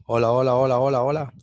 Hola, hola, hola, hola, hola.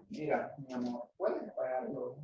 Mira, mi amor, ¿puedes pagarlo?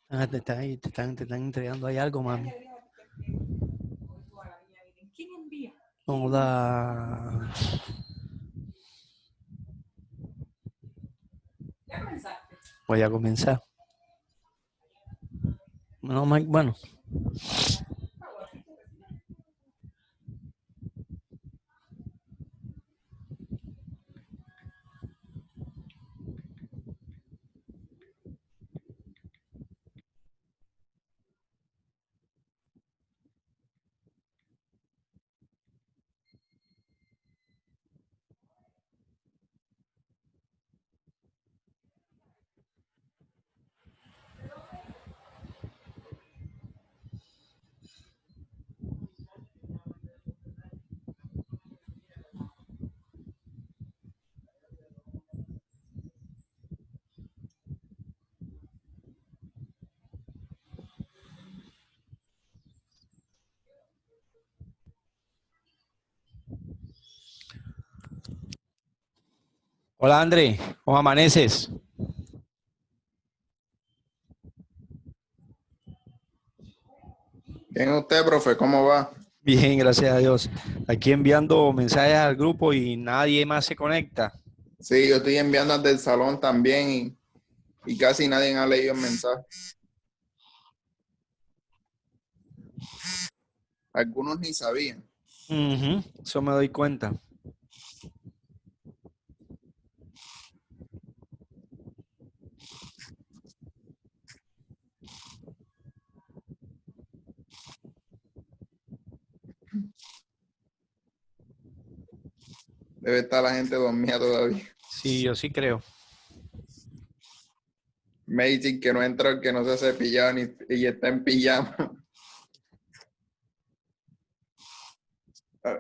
Te están entregando ahí algo, mami. ¿Quién envía? Hola. ¿Ya comenzaste? Voy a comenzar. No, Mike, bueno. Hola, André. ¿Cómo amaneces? Bien, usted, profe, ¿cómo va? Bien, gracias a Dios. Aquí enviando mensajes al grupo y nadie más se conecta. Sí, yo estoy enviando desde el salón también y casi nadie ha leído el mensaje. Algunos ni sabían. Ujú, eso me doy cuenta. Debe estar la gente dormida todavía. Sí, yo sí creo. Me dicen que no entra el que no se ha cepillado ni, y está en pijama. Ay,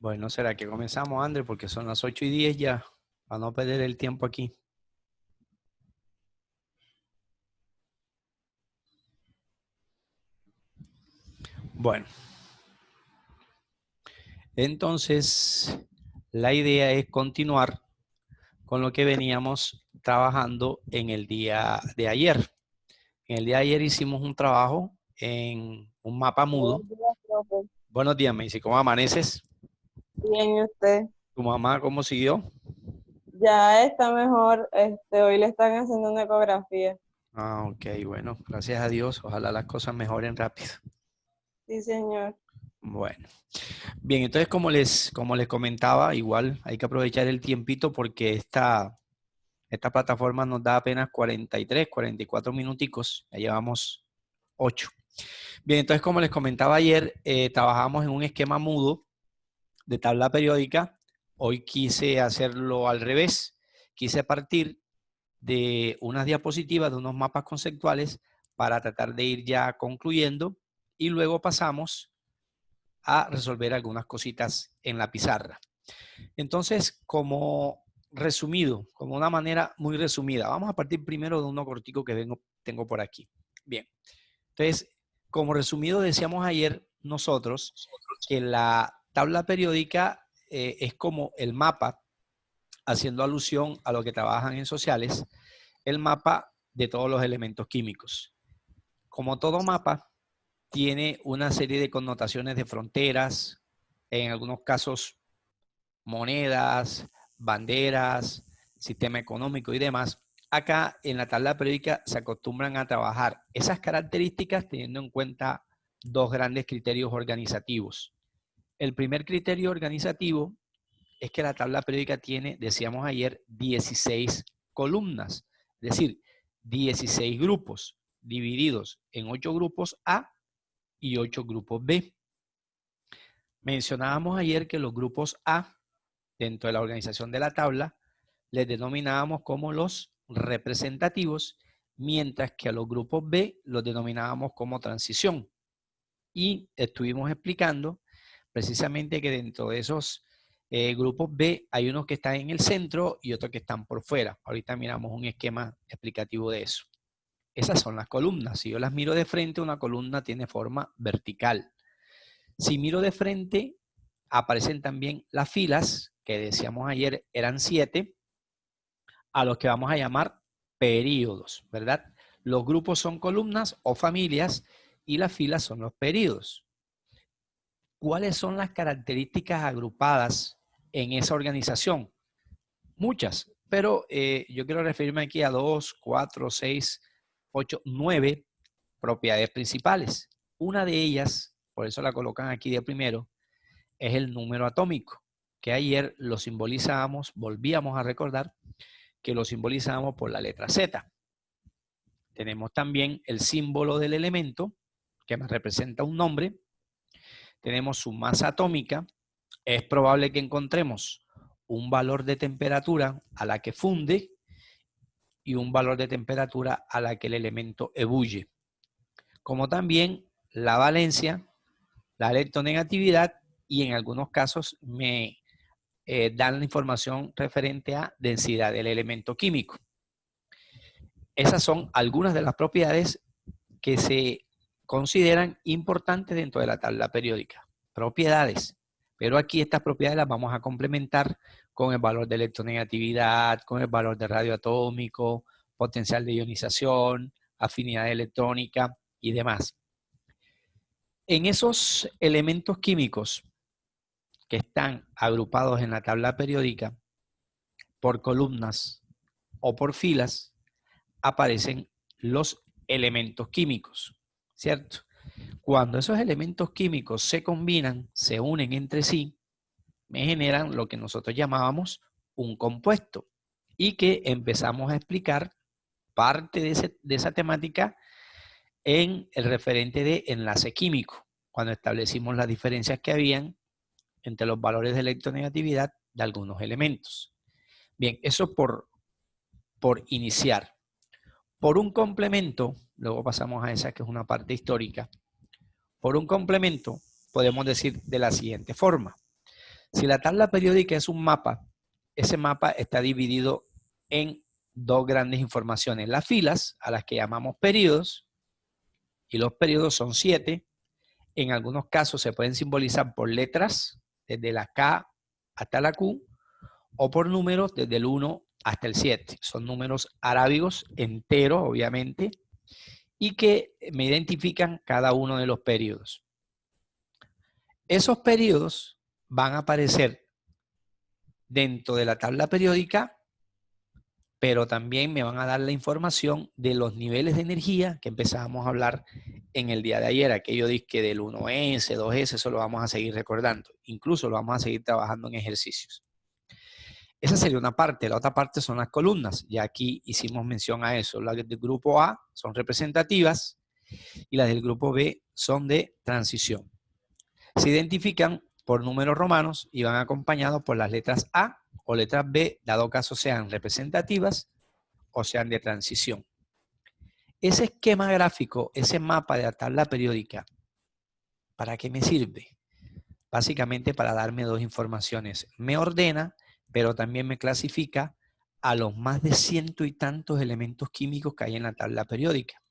Bueno, ¿será que comenzamos, André? Porque son las 8:10 ya, para no perder el tiempo aquí. Bueno, entonces la idea es continuar con lo que veníamos trabajando en el día de ayer. En el día de ayer hicimos un trabajo en un mapa mudo. Buenos días, profe. Buenos días, Macy. ¿Cómo amaneces? Bien, ¿y usted? ¿Tu mamá cómo siguió? Ya está mejor. Hoy le están haciendo una ecografía. Ah, ok, bueno, gracias a Dios. Ojalá las cosas mejoren rápido. Sí, señor. Bueno, bien, entonces como les comentaba, igual hay que aprovechar el tiempito porque esta plataforma nos da apenas 43, 44 minuticos, ya llevamos 8. Bien, entonces como les comentaba ayer, trabajamos en un esquema mudo de tabla periódica. Hoy quise hacerlo al revés, quise partir de unas diapositivas, de unos mapas conceptuales para tratar de ir ya concluyendo y luego pasamos a resolver algunas cositas en la pizarra. Entonces, como resumido, como una manera muy resumida, vamos a partir primero de uno cortico que tengo por aquí. Bien, entonces, como resumido decíamos ayer nosotros que la tabla periódica es como el mapa, haciendo alusión a lo que trabajan en sociales, el mapa de todos los elementos químicos. Como todo mapa, tiene una serie de connotaciones de fronteras, en algunos casos monedas, banderas, sistema económico y demás. Acá en la tabla periódica se acostumbran a trabajar esas características teniendo en cuenta dos grandes criterios organizativos. El primer criterio organizativo es que la tabla periódica tiene, decíamos ayer, 16 columnas, es decir, 16 grupos divididos en 8 grupos A y 8 grupos B. Mencionábamos ayer que los grupos A, dentro de la organización de la tabla, les denominábamos como los representativos, mientras que a los grupos B los denominábamos como transición. Y estuvimos explicando precisamente que dentro de esos grupos B hay unos que están en el centro y otros que están por fuera. Ahorita miramos un esquema explicativo de eso. Esas son las columnas. Si yo las miro de frente, una columna tiene forma vertical. Si miro de frente, aparecen también las filas, que decíamos ayer eran 7, a los que vamos a llamar períodos, ¿verdad? Los grupos son columnas o familias y las filas son los períodos. ¿Cuáles son las características agrupadas en esa organización? Muchas, pero yo quiero referirme aquí a 2, 4, 6, 8, 9 propiedades principales. Una de ellas, por eso la colocan aquí de primero, es el número atómico, que ayer lo simbolizábamos, volvíamos a recordar que lo simbolizábamos por la letra Z. Tenemos también el símbolo del elemento, que me representa un nombre. Tenemos su masa atómica. Es probable que encontremos un valor de temperatura a la que funde y un valor de temperatura a la que el elemento ebulle. Como también la valencia, la electronegatividad y en algunos casos me dan la información referente a densidad del elemento químico. Esas son algunas de las propiedades que se consideran importantes dentro de la tabla periódica. Propiedades. Pero aquí estas propiedades las vamos a complementar con el valor de electronegatividad, con el valor de radio atómico, potencial de ionización, afinidad electrónica y demás. En esos elementos químicos que están agrupados en la tabla periódica por columnas o por filas, aparecen los elementos químicos, ¿cierto? Cuando esos elementos químicos se combinan, se unen entre sí, me generan lo que nosotros llamábamos un compuesto y que empezamos a explicar parte de esa temática en el referente de enlace químico, cuando establecimos las diferencias que habían entre los valores de electronegatividad de algunos elementos. Bien, eso por iniciar. Por un complemento, luego pasamos a esa que es una parte histórica. Por un complemento, podemos decir de la siguiente forma. Si la tabla periódica es un mapa, ese mapa está dividido en dos grandes informaciones. Las filas, a las que llamamos periodos, y los periodos son 7. En algunos casos se pueden simbolizar por letras, desde la K hasta la Q, o por números desde el 1 hasta el 7. Son números arábigos enteros, obviamente, y que me identifican cada uno de los periodos. Esos periodos van a aparecer dentro de la tabla periódica, pero también me van a dar la información de los niveles de energía que empezábamos a hablar en el día de ayer. Aquello disque del 1S, 2S, eso lo vamos a seguir recordando. Incluso lo vamos a seguir trabajando en ejercicios. Esa sería una parte. La otra parte son las columnas. Ya aquí hicimos mención a eso. Las del grupo A son representativas y las del grupo B son de transición. Se identifican por números romanos y van acompañados por las letras A o letras B, dado caso sean representativas o sean de transición. Ese esquema gráfico, ese mapa de la tabla periódica, ¿para qué me sirve? Básicamente para darme dos informaciones. Me ordena, pero también me clasifica a los más de 100 y tantos elementos químicos que hay en la tabla periódica.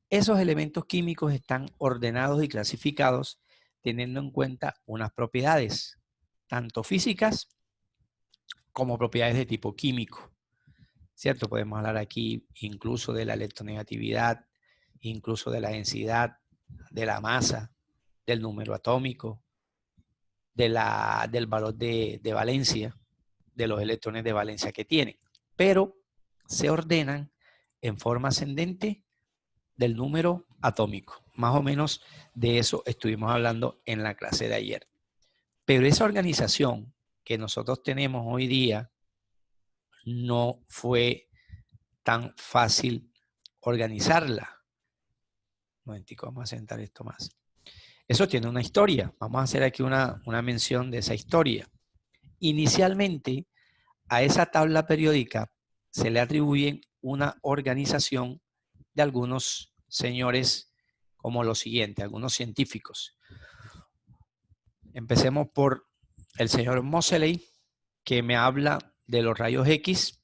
Esos elementos químicos están ordenados y clasificados teniendo en cuenta unas propiedades, tanto físicas como propiedades de tipo químico, ¿cierto? Podemos hablar aquí incluso de la electronegatividad, incluso de la densidad, de la masa, del número atómico, del valor de valencia, de los electrones de valencia que tienen, pero se ordenan en forma ascendente del número atómico. Más o menos de eso estuvimos hablando en la clase de ayer. Pero esa organización que nosotros tenemos hoy día no fue tan fácil organizarla. Un momentico, vamos a sentar esto más. Eso tiene una historia. Vamos a hacer aquí una mención de esa historia. Inicialmente, a esa tabla periódica se le atribuye una organización de algunos señores como lo siguiente, algunos científicos. Empecemos por el señor Moseley, que me habla de los rayos X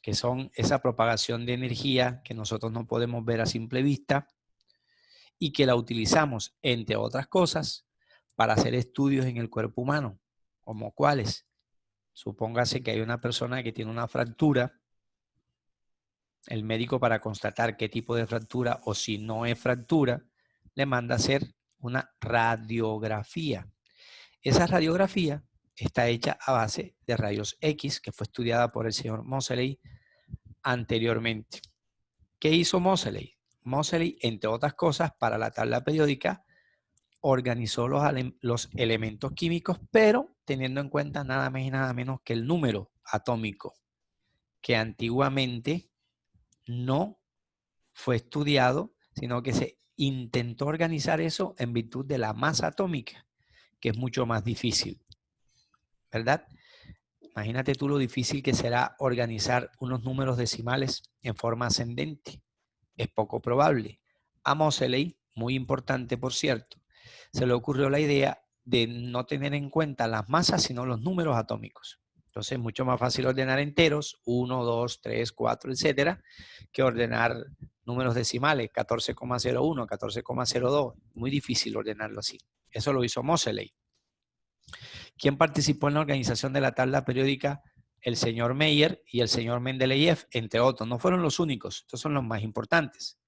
que son esa propagación de energía que nosotros no podemos ver a simple vista y que la utilizamos, entre otras cosas, para hacer estudios en el cuerpo humano, como cuáles. Supóngase que hay una persona que tiene una fractura, el médico, para constatar qué tipo de fractura o si no es fractura, le manda a hacer una radiografía. Esa radiografía está hecha a base de rayos X, que fue estudiada por el señor Moseley anteriormente. ¿Qué hizo Moseley? Moseley, entre otras cosas, para la tabla periódica, organizó los elementos químicos, pero teniendo en cuenta nada más y nada menos que el número atómico, que antiguamente no fue estudiado, sino que se intentó organizar eso en virtud de la masa atómica, que es mucho más difícil, ¿verdad? Imagínate tú lo difícil que será organizar unos números decimales en forma ascendente. Es poco probable. A Moseley, muy importante por cierto, se le ocurrió la idea de no tener en cuenta las masas, sino los números atómicos. Entonces es mucho más fácil ordenar enteros, 1, 2, 3, 4, etcétera, que ordenar números decimales, 14,01, 14,02. Muy difícil ordenarlo así. Eso lo hizo Moseley. ¿Quién participó en la organización de la tabla periódica? El señor Meyer y el señor Mendeleev, entre otros. No fueron los únicos, estos son los más importantes.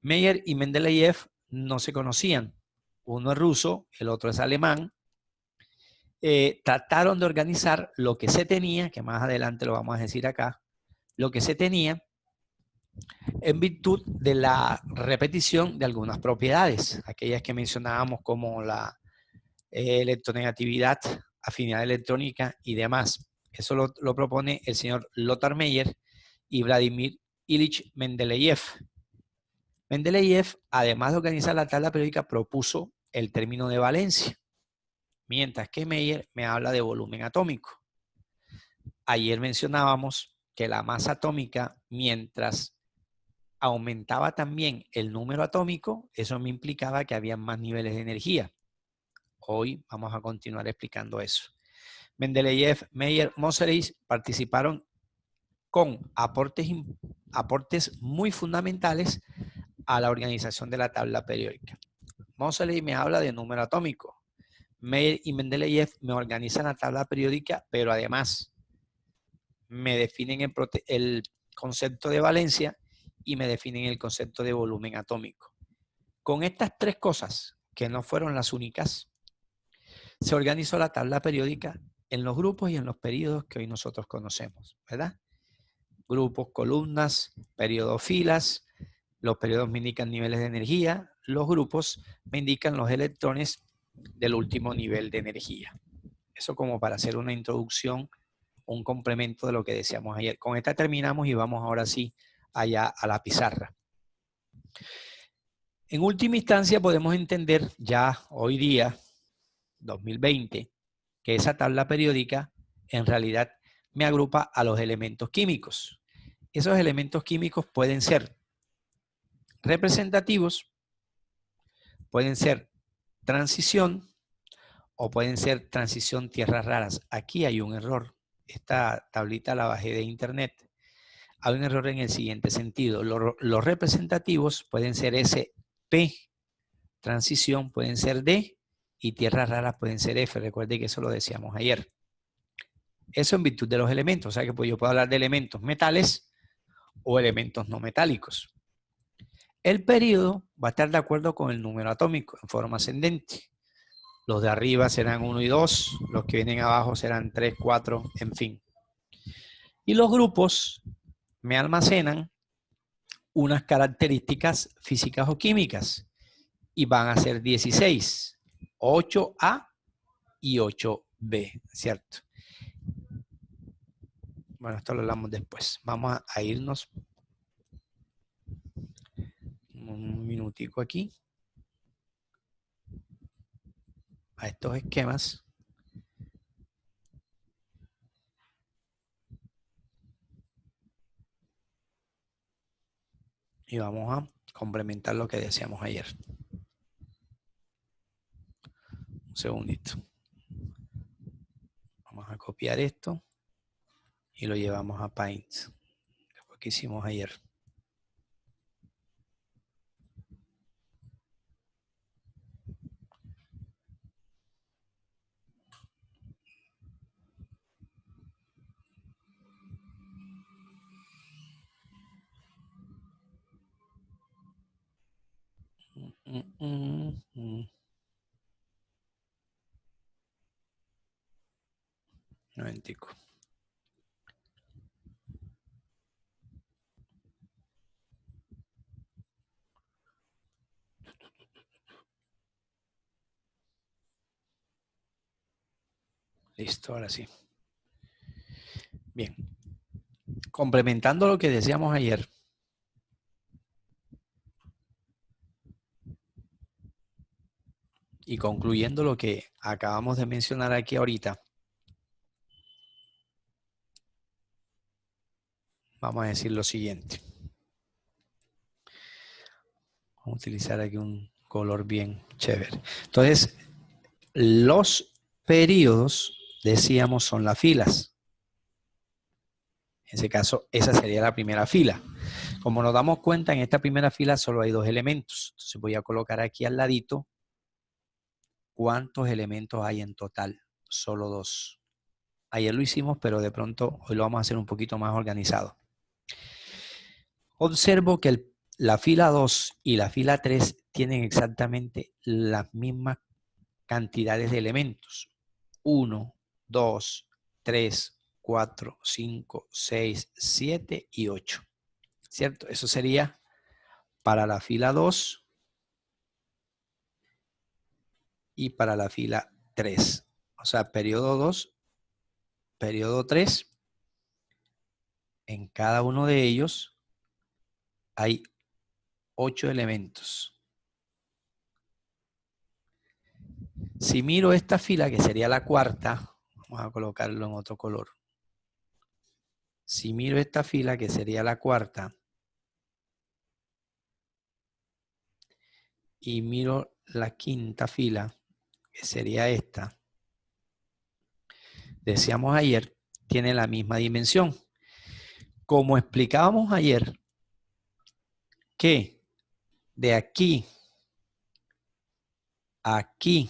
Meyer y Mendeleev no se conocían. Uno es ruso, el otro es alemán. Trataron de organizar lo que se tenía, que más adelante lo vamos a decir acá, lo que se tenía en virtud de la repetición de algunas propiedades, aquellas que mencionábamos como la electronegatividad, afinidad electrónica y demás. Eso lo propone el señor Lothar Meyer y Vladimir Ilich Mendeleev. Mendeleev, además de organizar la tabla periódica, propuso el término de valencia, mientras que Meyer me habla de volumen atómico. Ayer mencionábamos que la masa atómica, mientras aumentaba también el número atómico, eso me implicaba que había más niveles de energía. Hoy vamos a continuar explicando eso. Mendeleev, Meyer, Moseley participaron con aportes muy fundamentales a la organización de la tabla periódica. Moseley me habla de número atómico. Meyer y Mendeleev me organizan la tabla periódica, pero además me definen el concepto de valencia y me definen el concepto de volumen atómico. Con estas tres cosas, que no fueron las únicas, se organizó la tabla periódica en los grupos y en los periodos que hoy nosotros conocemos, ¿verdad? Grupos, columnas, periodos, filas. Los periodos me indican niveles de energía. Los grupos me indican los electrones del último nivel de energía. Eso como para hacer una introducción, un complemento de lo que decíamos ayer. Con esta terminamos y vamos ahora sí allá a la pizarra. En última instancia podemos entender ya hoy día, 2020, que esa tabla periódica en realidad me agrupa a los elementos químicos. Esos elementos químicos pueden ser representativos, pueden ser transición o pueden ser transición tierras raras. Aquí hay un error. Esta tablita la bajé de internet. Hay un error en el siguiente sentido. Los representativos pueden ser SP, transición pueden ser D y tierras raras pueden ser F. Recuerde que eso lo decíamos ayer. Eso en virtud de los elementos. O sea que pues yo puedo hablar de elementos metales o elementos no metálicos. El periodo va a estar de acuerdo con el número atómico en forma ascendente. Los de arriba serán 1 y 2, los que vienen abajo serán 3, 4, en fin. Y los grupos me almacenan unas características físicas o químicas y van a ser 16, 8A y 8B, ¿cierto? Bueno, esto lo hablamos después. Vamos a irnos un minutico aquí a estos esquemas. Y vamos a complementar lo que decíamos ayer. Un segundito. Vamos a copiar esto y lo llevamos a Paint. lo que hicimos ayer. Un momentico. Listo, ahora sí. Bien. Complementando lo que decíamos ayer, y concluyendo lo que acabamos de mencionar aquí ahorita, vamos a decir lo siguiente. Vamos a utilizar aquí un color bien chévere. Entonces, los periodos, decíamos, son las filas. En ese caso, esa sería la primera fila. Como nos damos cuenta, en esta primera fila solo hay 2 elementos. Entonces voy a colocar aquí al ladito cuántos elementos hay en total. Solo 2. Ayer lo hicimos, pero de pronto hoy lo vamos a hacer un poquito más organizado. Observo que la fila 2 y la fila 3 tienen exactamente las mismas cantidades de elementos. 1, 2, 3, 4, 5, 6, 7 y 8. ¿Cierto? Eso sería para la fila 2 y para la fila 3. O sea, periodo 2, periodo 3. En cada uno de ellos hay 8 elementos. Si miro esta fila, que sería la cuarta, vamos a colocarlo en otro color. Si miro esta fila, que sería la cuarta, y miro la quinta fila, que sería esta, decíamos ayer, tiene la misma dimensión. Como explicábamos ayer, que de aquí a aquí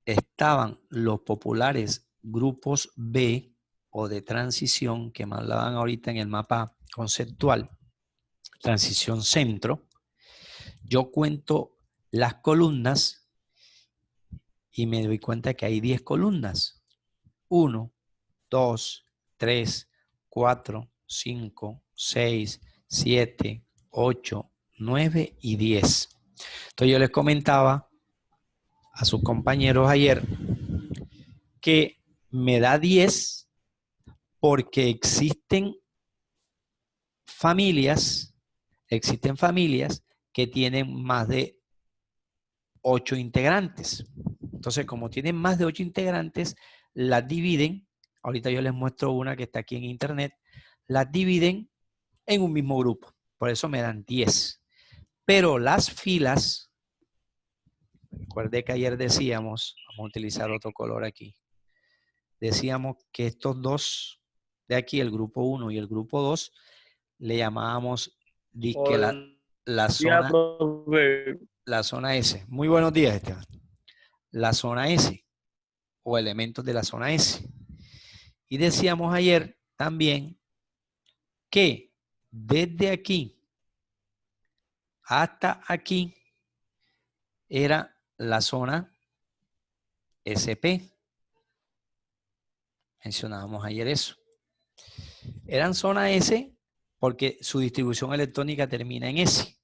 estaban los populares grupos B o de transición que me hablaban ahorita en el mapa conceptual, transición centro. Yo cuento las columnas y me doy cuenta que hay 10 columnas. 1, 2, 3, 4, 5, 6, 7, 8, 9 y 10. Entonces yo les comentaba a sus compañeros ayer que me da 10 porque existen familias que tienen más de 8 integrantes. Entonces, como tienen más de 8 integrantes, las dividen, ahorita yo les muestro una que está aquí en internet, las dividen en un mismo grupo. Por eso me dan 10. Pero las filas, recuerde que ayer decíamos, vamos a utilizar otro color aquí, decíamos que estos dos de aquí, el grupo 1 y el grupo 2, le llamábamos disque la zona S. Muy buenos días, Esteban. La zona S o elementos de la zona S. Y decíamos ayer también que desde aquí hasta aquí era la zona SP. Mencionábamos ayer eso. Eran zona S porque su distribución electrónica termina en S.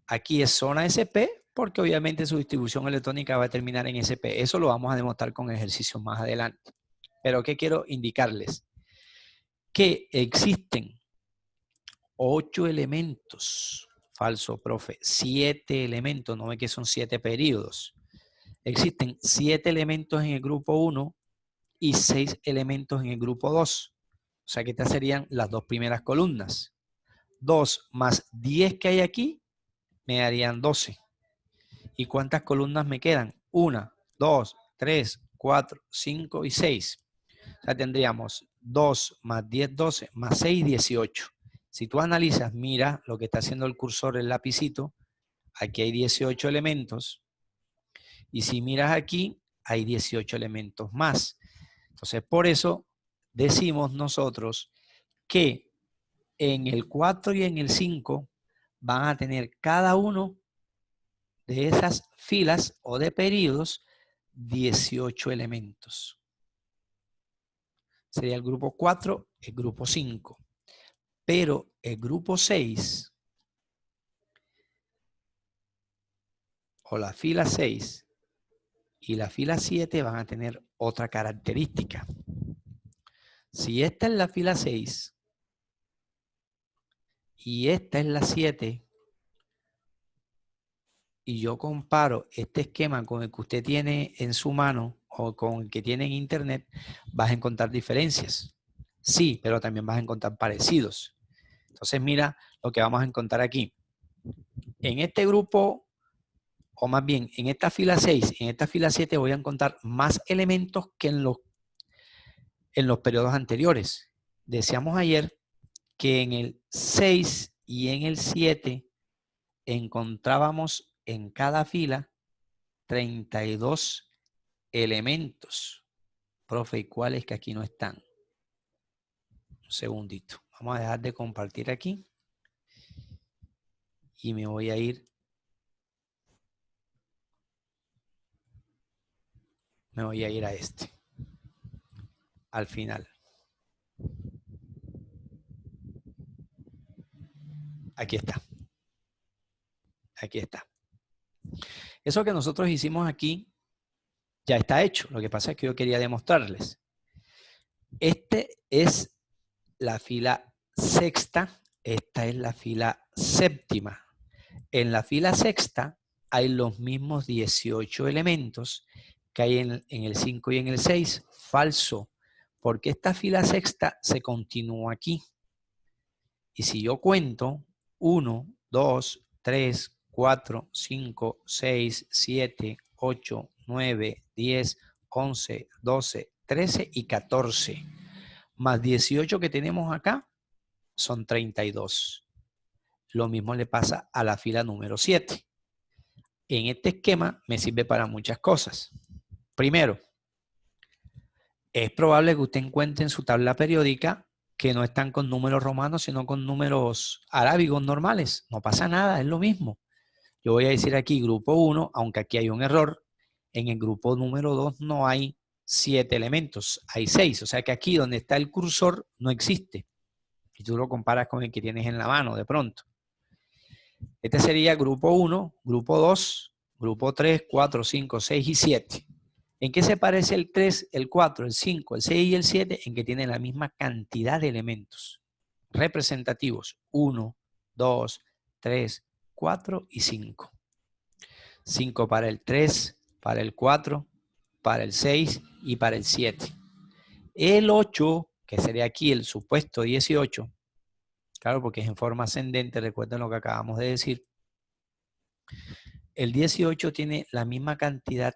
Aquí es zona SP porque obviamente su distribución electrónica va a terminar en SP. Eso lo vamos a demostrar con ejercicios más adelante. Pero ¿qué quiero indicarles? Que existen 8 elementos. Falso, profe. 7 elementos. No ve que son 7 periodos. Existen 7 elementos en el grupo 1 y 6 elementos en el grupo 2. O sea que estas serían las 2 primeras columnas. 2 más 10 que hay aquí me darían 12. ¿Y cuántas columnas me quedan? 1, 2, 3, 4, 5 y 6. O sea, tendríamos 2 más 10, 12, más 6, 18. Si tú analizas, mira lo que está haciendo el cursor, el lapicito, aquí hay 18 elementos. Y si miras aquí, hay 18 elementos más. Entonces, por eso decimos nosotros que en el 4 y en el 5 van a tener cada uno de esas filas o de periodos 18 elementos. Sería el grupo 4, el grupo 5. Pero el grupo 6 o la fila 6 y la fila 7 van a tener otra característica. Si esta es la fila 6 y esta es la 7, y yo comparo este esquema con el que usted tiene en su mano o con el que tiene en internet, vas a encontrar diferencias. Sí, pero también vas a encontrar parecidos. Entonces mira lo que vamos a encontrar aquí. En este grupo, o más bien en esta fila 6, en esta fila 7 voy a encontrar más elementos que en los periodos anteriores. Decíamos ayer que en el 6 y en el 7 encontrábamos en cada fila 32 elementos. Profe, ¿y cuáles que aquí no están? Un segundito. Vamos a dejar de compartir aquí. Y me voy a ir. Me voy a ir a este. Al final. Aquí está. Aquí está. Eso que nosotros hicimos aquí ya está hecho. Lo que pasa es que yo quería demostrarles. Este es la fila sexta. Esta es la fila séptima. En la fila sexta hay los mismos 18 elementos que hay en el 5 y en el 6. Falso, porque esta fila sexta se continúa aquí. Y si yo cuento 1, 2, 3, 4, 5, 6, 7, 8, 9, 10, 11, 12, 13 y 14. Más 18 que tenemos acá son 32. Lo mismo le pasa a la fila número 7. En este esquema me sirve para muchas cosas. Primero, es probable que usted encuentre en su tabla periódica que no están con números romanos, sino con números arábigos normales. No pasa nada, es lo mismo. Yo voy a decir aquí grupo 1, aunque aquí hay un error. En el grupo número 2 no hay 7 elementos, hay 6. O sea que aquí donde está el cursor no existe. Y tú lo comparas con el que tienes en la mano de pronto. Este sería grupo 1, grupo 2, grupo 3, 4, 5, 6 y 7. ¿En qué se parece el 3, el 4, el 5, el 6 y el 7? En que tienen la misma cantidad de elementos representativos. 1, 2, 3, 4 y 5. 5 para el 3, para el 4, para el 6 y para el 7. El 8, que sería aquí el supuesto 18, claro, porque es en forma ascendente, recuerden lo que acabamos de decir. El 18 tiene la misma cantidad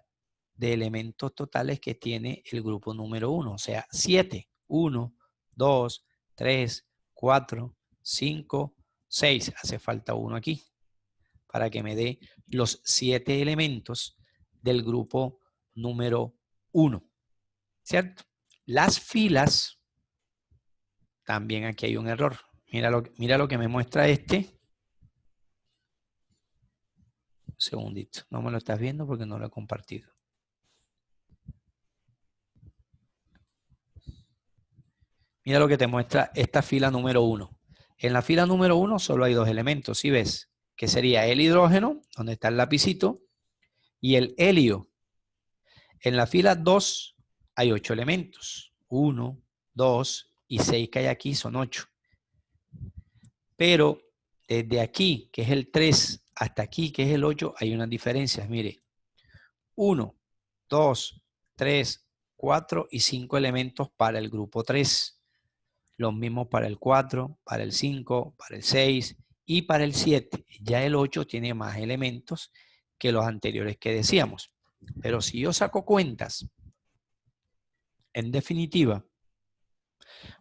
de elementos totales que tiene el grupo número 1, o sea, 7. 1, 2, 3, 4, 5, 6. Hace falta uno aquí para que me dé los 7 elementos del grupo número 1. ¿Cierto? Las filas, también aquí hay un error. Mira lo que me muestra este. Un segundito. No me lo estás viendo porque no lo he compartido. Mira lo que te muestra esta fila número 1. En la fila número 1 solo hay 2 elementos, ¿sí ves? Que sería el hidrógeno, donde está el lapicito, y el helio. En la fila 2 hay 8 elementos. 1, 2 y 6 que hay aquí son 8. Pero desde aquí, que es el 3, hasta aquí, que es el 8, hay unas diferencias. Mire, 1, 2, 3, 4 y 5 elementos para el grupo 3. Los mismos para el 4, para el 5, para el 6 y para el 7. Ya el 8 tiene más elementos que los anteriores que decíamos. Pero si yo saco cuentas, en definitiva,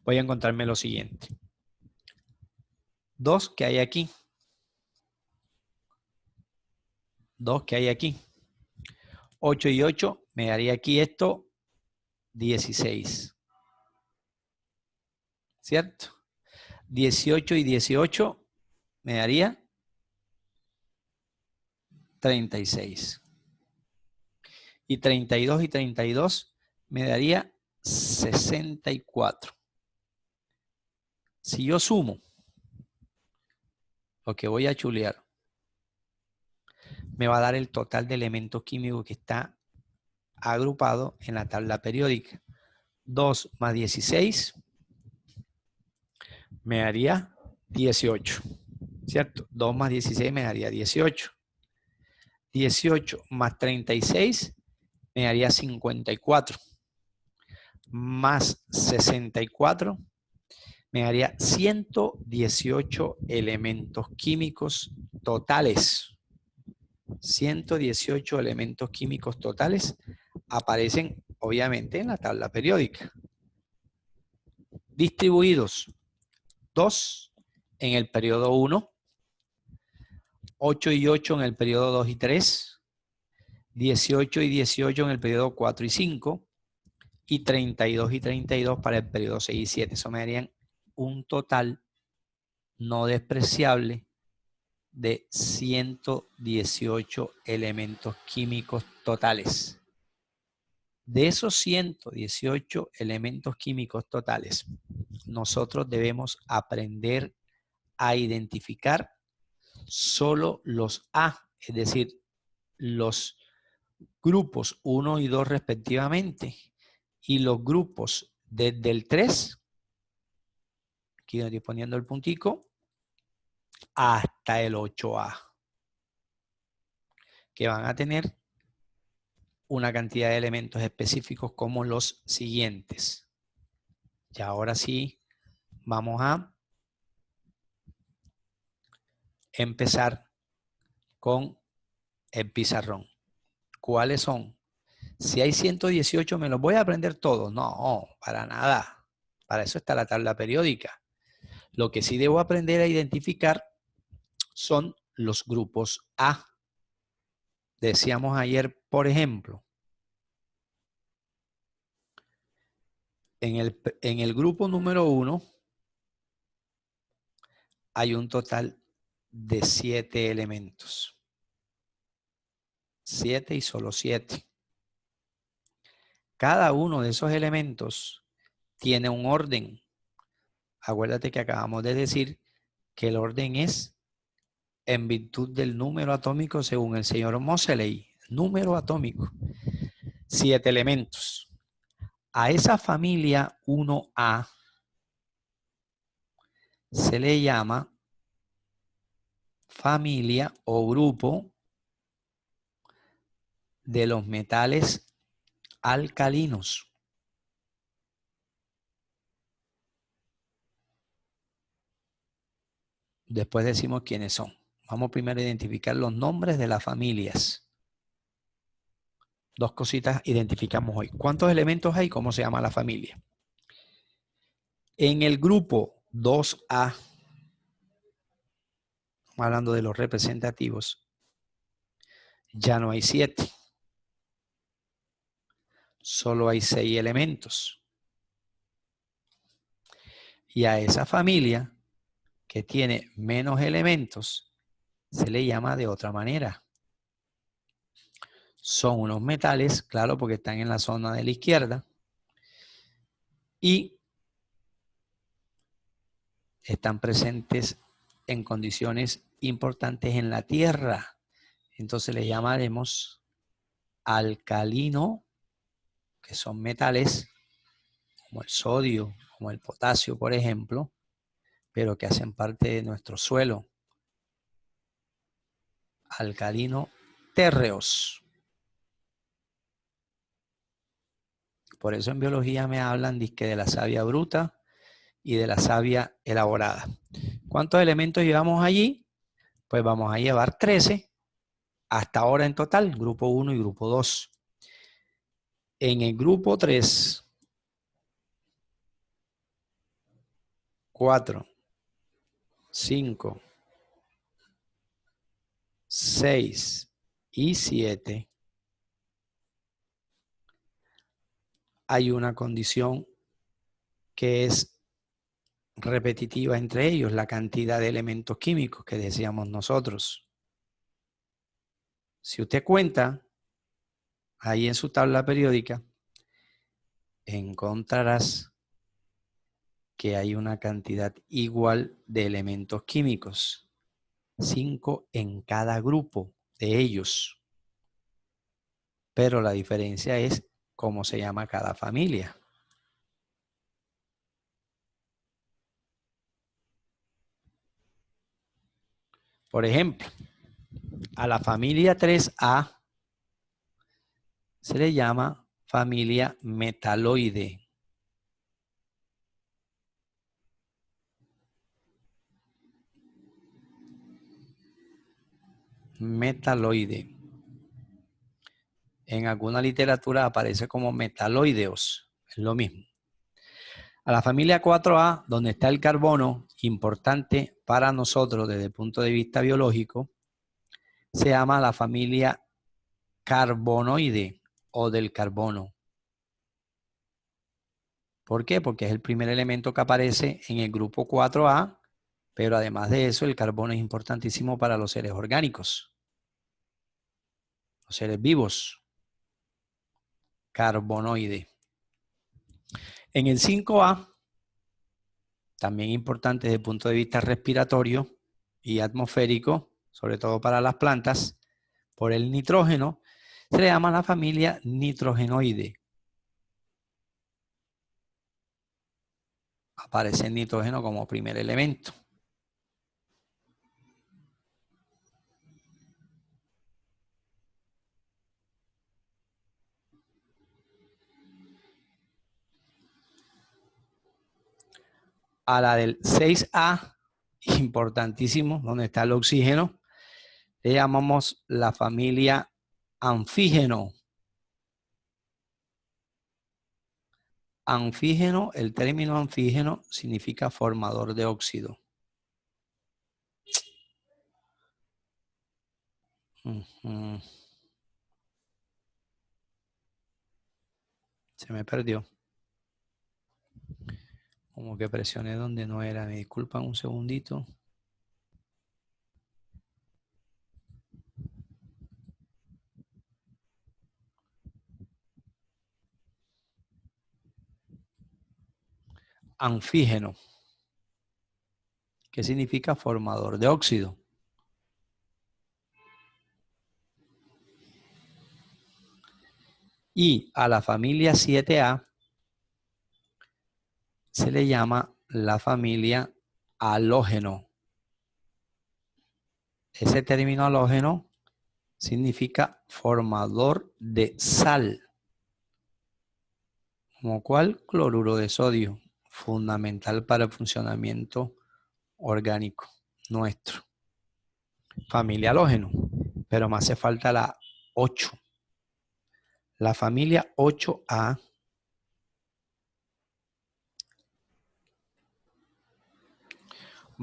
voy a encontrarme lo siguiente. 2 que hay aquí. 2 que hay aquí. 8 y 8 me daría aquí esto 16. ¿Cierto? 18 y 18 me daría 36. Y 32 y 32 me daría 64. Si yo sumo lo que voy a chulear, me va a dar el total de elementos químicos que está agrupado en la tabla periódica. 2 más 16 me daría 18, ¿cierto? 2 más 16 me daría 18. 18 más 36 me daría 54. Más 64 me daría 118 elementos químicos totales. 118 elementos químicos totales aparecen obviamente en la tabla periódica. Distribuidos 2 en el periodo 1, 8 y 8 en el periodo 2 y 3, 18 y 18 en el periodo 4 y 5 y 32 y 32 para el periodo 6 y 7. Eso me darían un total no despreciable de 118 elementos químicos totales. De esos 118 elementos químicos totales, nosotros debemos aprender a identificar solo los A, es decir, los grupos 1 y 2 respectivamente, y los grupos desde el 3, aquí estoy poniendo el puntico, hasta el 8A, que van a tener una cantidad de elementos específicos como los siguientes. Y ahora sí, vamos a empezar con el pizarrón. ¿Cuáles son? Si hay 118, ¿me los voy a aprender todos? No, para nada. Para eso está la tabla periódica. Lo que sí debo aprender a identificar son los grupos A. Decíamos ayer, por ejemplo, en el grupo número 1 hay un total de 7 elementos. 7 y solo 7. Cada uno de esos elementos tiene un orden. Acuérdate que acabamos de decir que el orden es en virtud del número atómico según el señor Moseley. Número atómico. 7 elementos. A esa familia 1A se le llama familia o grupo de los metales alcalinos. Después decimos quiénes son. Vamos primero a identificar los nombres de las familias. 2 cositas identificamos hoy. ¿Cuántos elementos hay? ¿Cómo se llama la familia? En el grupo 2A, hablando de los representativos, ya no hay 7. Solo hay 6 elementos. Y a esa familia que tiene menos elementos se le llama de otra manera. Son unos metales, claro, porque están en la zona de la izquierda. Y están presentes en condiciones importantes en la Tierra. Entonces le llamaremos alcalino, que son metales como el sodio, como el potasio, por ejemplo, pero que hacen parte de nuestro suelo. Alcalino térreos. Por eso en biología me hablan de la savia bruta y de la savia elaborada. ¿Cuántos elementos llevamos allí? Pues vamos a llevar 13 hasta ahora en total, grupo 1 y grupo 2. En el grupo 3 4, 5, 6 y 7, hay una condición que es repetitiva entre ellos, la cantidad de elementos químicos que decíamos nosotros. Si usted cuenta, ahí en su tabla periódica, encontrarás que hay una cantidad igual de elementos químicos, 5 en cada grupo de ellos. Pero la diferencia es cómo se llama cada familia. Por ejemplo, a la familia 3A se le llama familia metaloide. Metaloide. En alguna literatura aparece como metaloideos. Es lo mismo. A la familia 4A, donde está el carbono, importante para nosotros desde el punto de vista biológico, se llama la familia carbonoide o del carbono. ¿Por qué? Porque es el primer elemento que aparece en el grupo 4A, pero además de eso, el carbono es importantísimo para los seres orgánicos, los seres vivos. Carbonoide. En el 5A, también importante desde el punto de vista respiratorio y atmosférico, sobre todo para las plantas, por el nitrógeno, se le llama la familia nitrogenoide. Aparece el nitrógeno como primer elemento. A la del 6A, importantísimo, donde está el oxígeno, le llamamos la familia anfígeno. Anfígeno, el término anfígeno significa formador de óxido. Se me perdió. Como que presioné donde no era. Me disculpan un segundito. Anfígeno. ¿Qué significa formador de óxido? Y a la familia 7A se le llama la familia halógeno. Ese término halógeno significa formador de sal. Como cual, cloruro de sodio, fundamental para el funcionamiento orgánico nuestro. Familia halógeno, pero me hace falta la 8. La familia 8A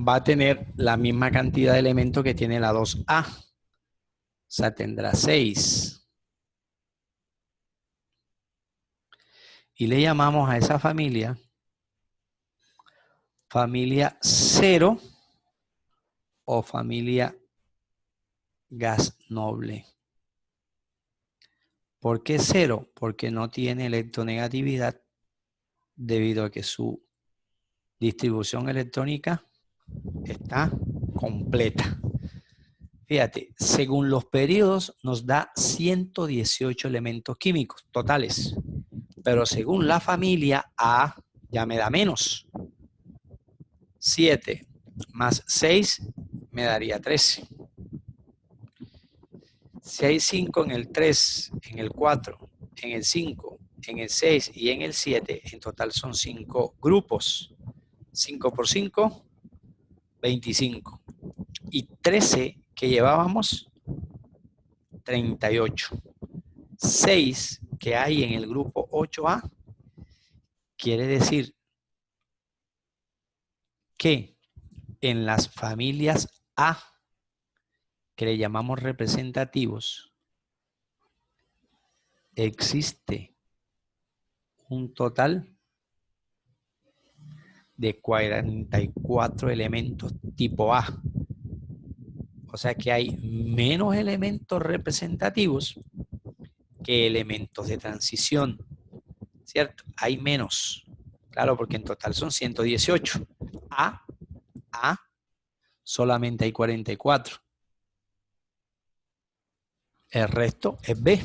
va a tener la misma cantidad de elementos que tiene la 2A. O sea, tendrá 6. Y le llamamos a esa familia 0 o familia gas noble. ¿Por qué 0? Porque no tiene electronegatividad debido a que su distribución electrónica está completa. Fíjate, según los periodos nos da 118 elementos químicos totales, pero según la familia A ya me da menos. 7 más 6 me daría 13. Si hay 5 en el 3, en el 4, en el 5, en el 6 y en el 7, en total son 5 grupos. 5 por 5, 25. Y 13 que llevábamos, 38. 6 que hay en el grupo 8A, quiere decir que en las familias A, que le llamamos representativos, existe un total de 44 elementos tipo A. O sea que hay menos elementos representativos que elementos de transición, ¿cierto? Hay menos. Claro, porque en total son 118. A, solamente hay 44. El resto es B.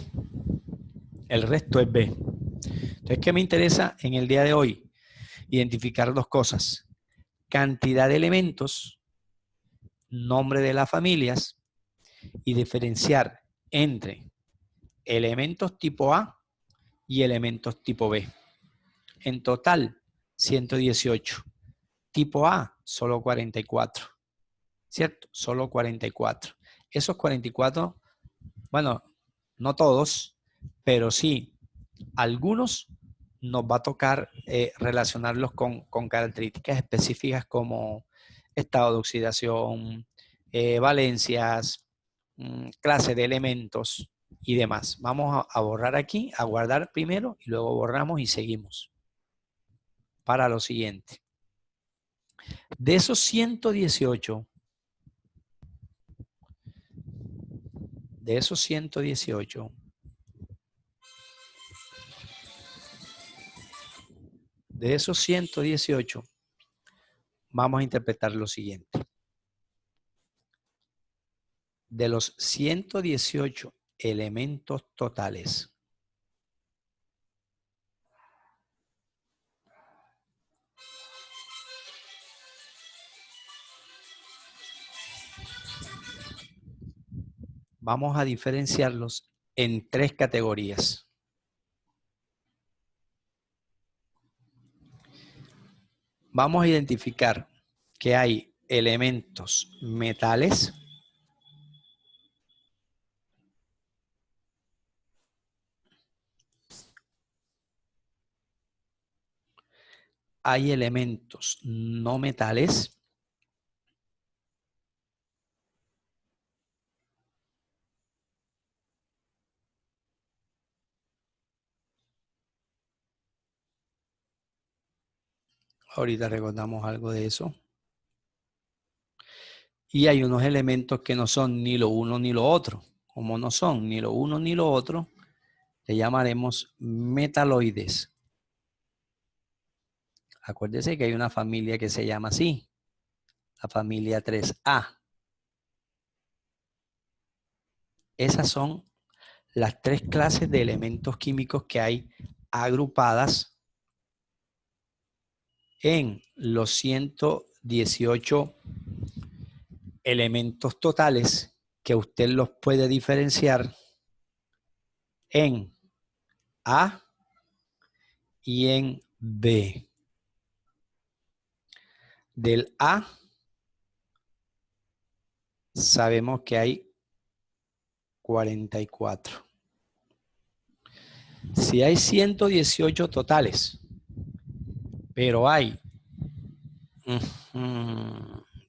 El resto es B. Entonces, ¿qué me interesa en el día de hoy? Identificar dos cosas. Cantidad de elementos, nombre de las familias y diferenciar entre elementos tipo A y elementos tipo B. En total, 118. Tipo A, solo 44. ¿Cierto? Solo 44. Esos 44, bueno, no todos, pero sí, algunos nos va a tocar relacionarlos con características específicas como estado de oxidación, valencias, clase de elementos y demás. Vamos a borrar aquí, a guardar primero y luego borramos y seguimos para lo siguiente. De esos 118, de esos 118, vamos a interpretar lo siguiente. De los 118 elementos totales, vamos a diferenciarlos en tres categorías. Vamos a identificar que hay elementos metales, hay elementos no metales ahorita recordamos algo de eso. Y hay unos elementos que no son ni lo uno ni lo otro. Como no son ni lo uno ni lo otro, le llamaremos metaloides. Acuérdese que hay una familia que se llama así, la familia 3A. Esas son las tres clases de elementos químicos que hay agrupadas en los 118 elementos totales que usted los puede diferenciar en A y en B. Del A sabemos que hay 44. Si hay 118 totales, pero hay,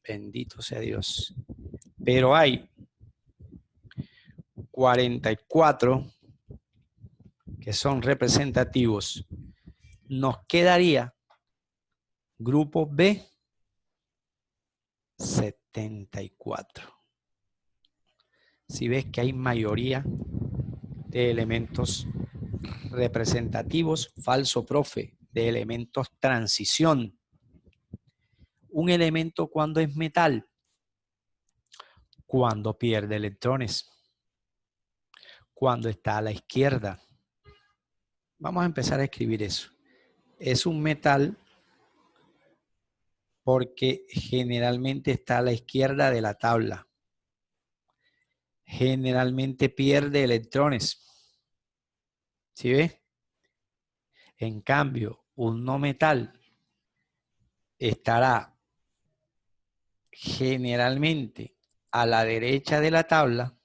bendito sea Dios, pero hay 44 que son representativos, nos quedaría grupo B 74. Si ves que hay mayoría de elementos representativos, falso profe, de elementos transición. Un elemento cuando es metal, cuando pierde electrones, cuando está a la izquierda. Vamos a empezar a escribir eso. Es un metal porque generalmente está a la izquierda de la tabla. Generalmente pierde electrones. ¿Sí ve? En cambio, un no metal estará generalmente a la derecha de la tabla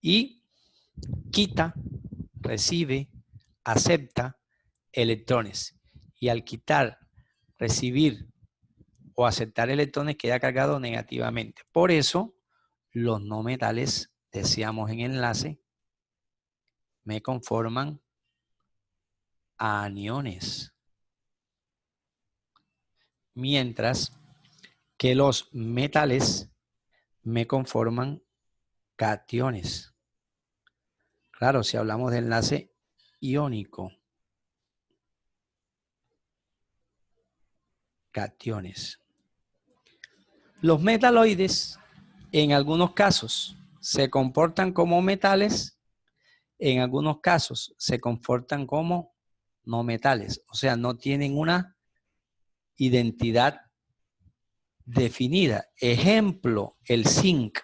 y quita, recibe, acepta electrones. Y al quitar, recibir o aceptar electrones queda cargado negativamente. Por eso, los no metales, decíamos en enlace, me conforman aniones. Mientras que los metales me conforman cationes. Claro, si hablamos de enlace iónico. Cationes. Los metaloides, en algunos casos, se comportan como metales, en algunos casos se comportan como no metales. O sea, no tienen una identidad definida. Ejemplo, el zinc,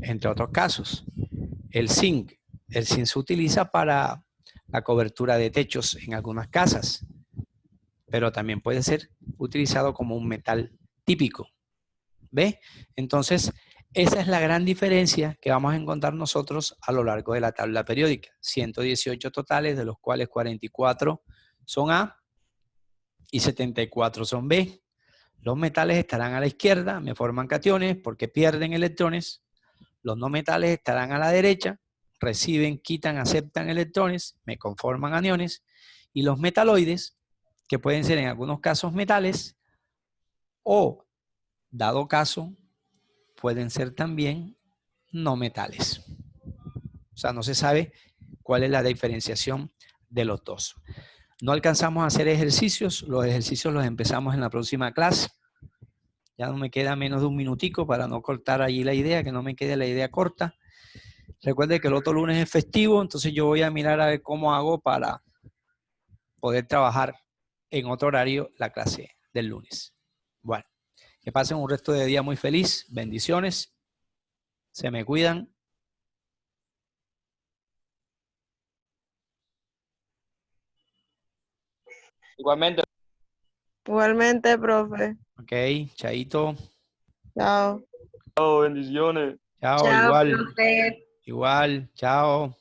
entre otros casos. El zinc se utiliza para la cobertura de techos en algunas casas, pero también puede ser utilizado como un metal típico. ¿Ve? Entonces, esa es la gran diferencia que vamos a encontrar nosotros a lo largo de la tabla periódica. 118 totales, de los cuales 44 son A y 74 son B. Los metales estarán a la izquierda, me forman cationes porque pierden electrones. Los no metales estarán a la derecha, reciben, quitan, aceptan electrones, me conforman aniones. Y los metaloides, que pueden ser en algunos casos metales, o, dado caso, pueden ser también no metales. O sea, no se sabe cuál es la diferenciación de los dos. No alcanzamos a hacer ejercicios. Los ejercicios los empezamos en la próxima clase. Ya no me queda menos de un minutico para no cortar allí la idea, que no me quede la idea corta. Recuerde que el otro lunes es festivo, entonces yo voy a mirar a ver cómo hago para poder trabajar en otro horario la clase del lunes. Bueno, que pasen un resto de día muy feliz. Bendiciones. Se me cuidan. Igualmente. Igualmente, profe. Ok, chaito. Chao. Chao, bendiciones. Chao, Chao, igual. profe. Igual, chao.